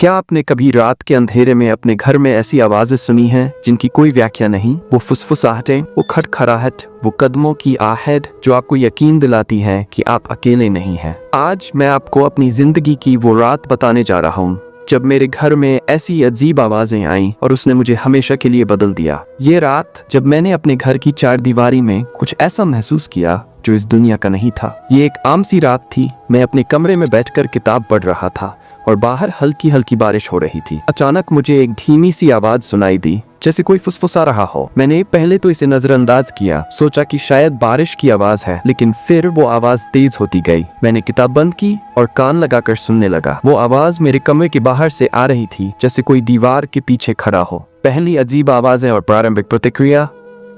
क्या आपने कभी रात के अंधेरे में अपने घर में ऐसी आवाजें सुनी हैं जिनकी कोई व्याख्या नहीं? वो फुसफुसाहटें, वो खटखटाहट, वो कदमों की आहट जो आपको यकीन दिलाती हैं कि आप अकेले नहीं हैं। आज मैं आपको अपनी जिंदगी की वो रात बताने जा रहा हूँ जब मेरे घर में ऐसी अजीब आवाजें आईं और उसने मुझे हमेशा के लिए बदल दिया। ये रात जब मैंने अपने घर की चारदीवारी में कुछ ऐसा महसूस किया जो इस दुनिया का नहीं था। ये एक आम सी रात थी। मैं अपने कमरे में बैठकर किताब पढ़ रहा था और बाहर हल्की हल्की बारिश हो रही थी। अचानक मुझे एक धीमी सी आवाज सुनाई दी, जैसे कोई फुसफुसा रहा हो। मैंने पहले तो इसे नजरअंदाज किया, सोचा कि शायद बारिश की आवाज है, लेकिन फिर वो आवाज तेज होती गई। मैंने किताब बंद की और कान लगाकर सुनने लगा। वो आवाज मेरे कमरे के बाहर से आ रही थी, जैसे कोई दीवार के पीछे खड़ा हो। पहली अजीब आवाजें और प्रारंभिक प्रतिक्रिया।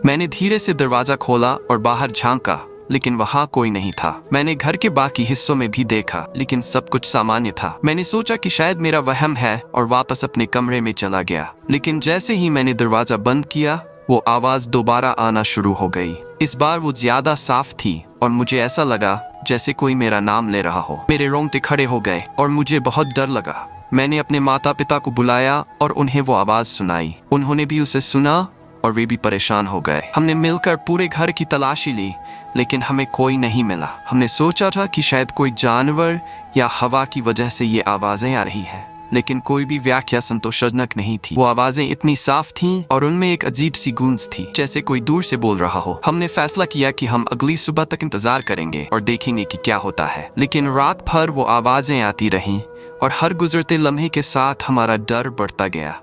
मैंने धीरे से दरवाजा खोला और बाहर झांका, लेकिन वहाँ कोई नहीं था। मैंने घर के बाकी हिस्सों में भी देखा, लेकिन सब कुछ सामान्य था। मैंने सोचा कि शायद मेरा वहम है और वापस अपने कमरे में चला गया। लेकिन जैसे ही मैंने दरवाजा बंद किया, वो आवाज दोबारा आना शुरू हो गई। इस बार वो ज्यादा साफ थी और मुझे ऐसा लगा जैसे कोई मेरा नाम ले रहा हो। मेरे रोंगटे खड़े हो गए और मुझे बहुत डर लगा। मैंने अपने माता पिता को बुलाया और उन्हें वो आवाज सुनाई। उन्होंने भी उसे सुना और वे भी परेशान हो गए। हमने मिलकर पूरे घर की तलाशी ली, लेकिन हमें कोई नहीं मिला। हमने सोचा था कि शायद कोई जानवर या हवा की वजह से ये आवाजें आ रही हैं, लेकिन कोई भी व्याख्या संतोषजनक नहीं थी। वो आवाजें इतनी साफ थीं और उनमें एक अजीब सी गूंज थी, जैसे कोई दूर से बोल रहा हो। हमने फैसला किया कि हम अगली सुबह तक इंतजार करेंगे और देखेंगे कि क्या होता है। लेकिन रात भर वो आवाजें आती रहीं और हर गुजरते लम्हे के साथ हमारा डर बढ़ता गया।